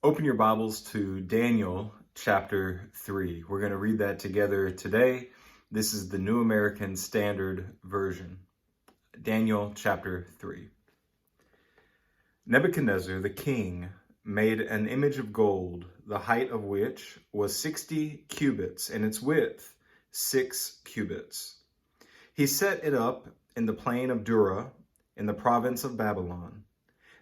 Open your Bibles to Daniel chapter 3. We're going to read that together today. This is the New American Standard Version. Daniel chapter 3. Nebuchadnezzar the king made an image of gold, the height of which was 60 cubits, and its width 6 cubits. He set it up in the plain of Dura, in the province of Babylon.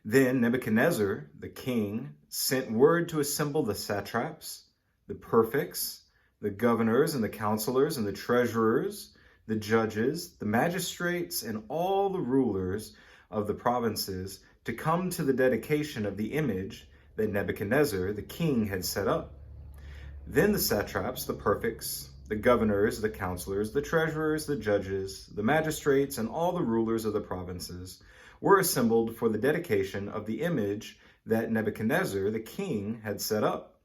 Then Nebuchadnezzar the king sent word to assemble the satraps, the prefects, the governors and the counselors and the treasurers, the judges, the magistrates, and all the rulers of the provinces to come to the dedication of the image that Nebuchadnezzar the king had set up. Then the satraps, the prefects, the governors, the counselors, the treasurers, the judges, the magistrates, and all the rulers of the provinces were assembled for the dedication of the image that Nebuchadnezzar the king had set up.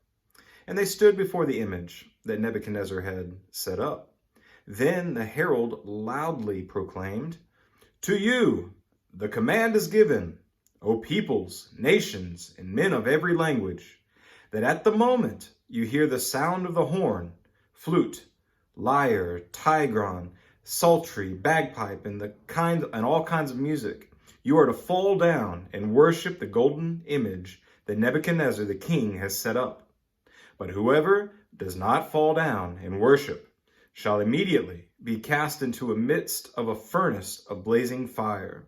And they stood before the image that Nebuchadnezzar had set up. Then the herald loudly proclaimed, "To you the command is given, O peoples, nations, and men of every language, that at the moment you hear the sound of the horn, flute, lyre, tigron, psaltery, bagpipe, and all kinds of music, you are to fall down and worship the golden image that Nebuchadnezzar the king has set up. But whoever does not fall down and worship shall immediately be cast into a midst of a furnace of blazing fire.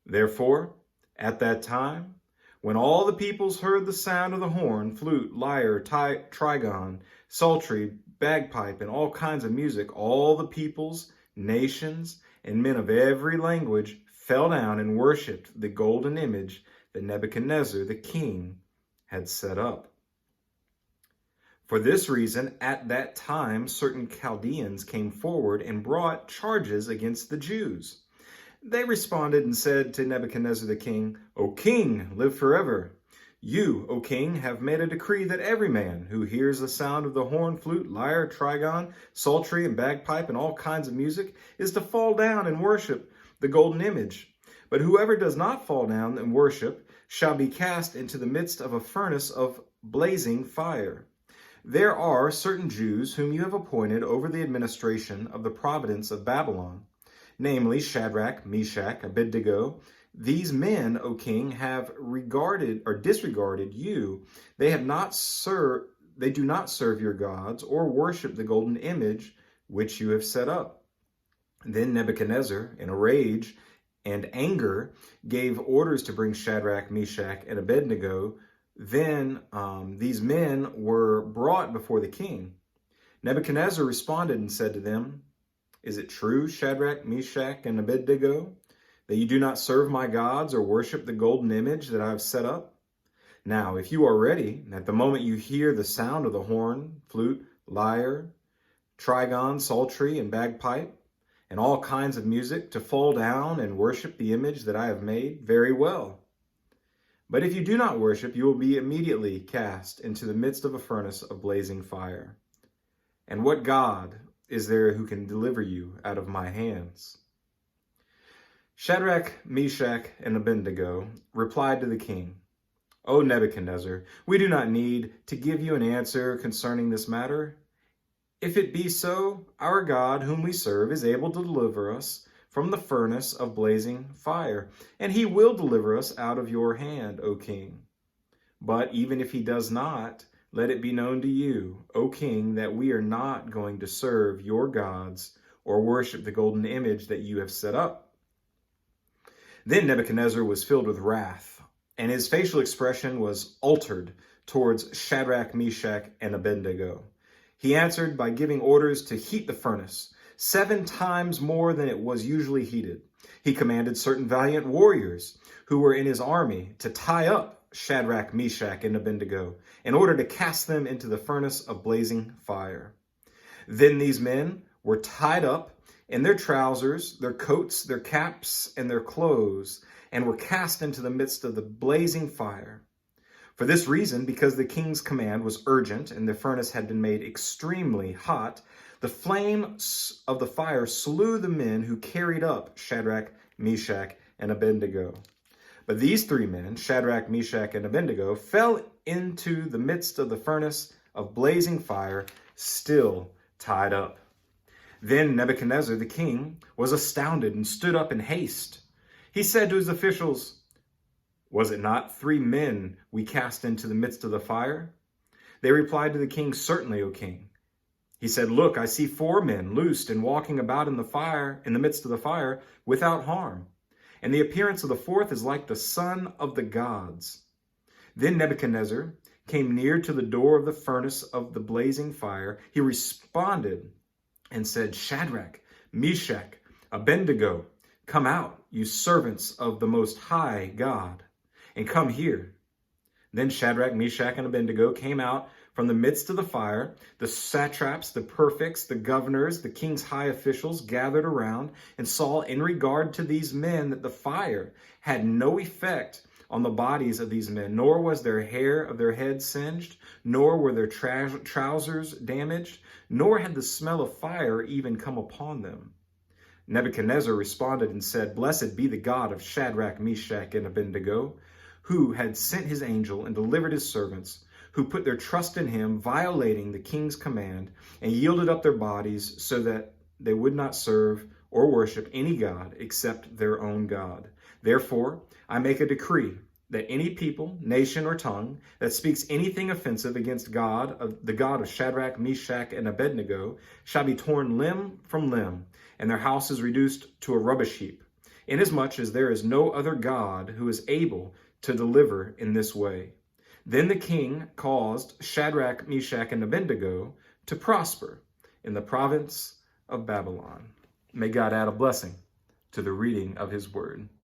Therefore, at that time, when all the peoples heard the sound of the horn, flute, lyre, trigon, psaltery, bagpipe, and all kinds of music, all the peoples, nations, and men of every language fell down and worshipped the golden image that Nebuchadnezzar the king had set up. For this reason, at that time, certain Chaldeans came forward and brought charges against the Jews. They responded and said to Nebuchadnezzar the king, "O king, live forever. You, O king, have made a decree that every man who hears the sound of the horn, flute, lyre, trigon, psaltery, and bagpipe, and all kinds of music, is to fall down and worship the golden image. But whoever does not fall down and worship shall be cast into the midst of a furnace of blazing fire. There are certain Jews whom you have appointed over the administration of the province of Babylon, namely Shadrach, Meshach, Abednego. These men, O king, have regarded or disregarded you. They do not serve your gods or worship the golden image which you have set up." Then Nebuchadnezzar, in a rage and anger, gave orders to bring Shadrach, Meshach, and Abednego. Then these men were brought before the king. Nebuchadnezzar responded and said to them, "Is it true, Shadrach, Meshach, and Abednego, that you do not serve my gods or worship the golden image that I have set up? Now, if you are ready, at the moment you hear the sound of the horn, flute, lyre, trigon, psaltery, and bagpipe, and all kinds of music, to fall down and worship the image that I have made, very well. But if you do not worship, you will be immediately cast into the midst of a furnace of blazing fire. And what God is there who can deliver you out of my hands?" Shadrach, Meshach, and Abednego replied to the king, "O Nebuchadnezzar, we do not need to give you an answer concerning this matter. If it be so, our God, whom we serve, is able to deliver us from the furnace of blazing fire, and he will deliver us out of your hand, O king. But even if he does not, let it be known to you, O king, that we are not going to serve your gods or worship the golden image that you have set up." Then Nebuchadnezzar was filled with wrath, and his facial expression was altered towards Shadrach, Meshach, and Abednego. He answered by giving orders to heat the furnace 7 times more than it was usually heated. He commanded certain valiant warriors who were in his army to tie up Shadrach, Meshach, and Abednego in order to cast them into the furnace of blazing fire. Then these men were tied up in their trousers, their coats, their caps, and their clothes, and were cast into the midst of the blazing fire. For this reason, because the king's command was urgent and the furnace had been made extremely hot, the flame of the fire slew the men who carried up Shadrach, Meshach, and Abednego. But these three men, Shadrach, Meshach, and Abednego, fell into the midst of the furnace of blazing fire, still tied up. Then Nebuchadnezzar the king was astounded and stood up in haste. He said to his officials, "Was it not three men we cast into the midst of the fire?" They replied to the king, "Certainly, O king." He said, "Look, I see four men loosed and walking about in the midst of the fire, without harm. And the appearance of the fourth is like the son of the gods." Then Nebuchadnezzar came near to the door of the furnace of the blazing fire. He responded and said, "Shadrach, Meshach, Abednego, come out, you servants of the Most High God, and come here." Then Shadrach, Meshach, and Abednego came out from the midst of the fire. The satraps, the prefects, the governors, the king's high officials gathered around and saw in regard to these men that the fire had no effect on the bodies of these men, nor was their hair of their heads singed, nor were their trousers damaged, nor had the smell of fire even come upon them. Nebuchadnezzar responded and said, "Blessed be the God of Shadrach, Meshach, and Abednego, who had sent his angel and delivered his servants, who put their trust in him, violating the king's command, and yielded up their bodies so that they would not serve or worship any god except their own God. Therefore, I make a decree that any people, nation, or tongue that speaks anything offensive against God, the God of Shadrach, Meshach, and Abednego, shall be torn limb from limb, and their house is reduced to a rubbish heap, inasmuch as there is no other God who is able to deliver in this way." Then the king caused Shadrach, Meshach, and Abednego to prosper in the province of Babylon. May God add a blessing to the reading of his word.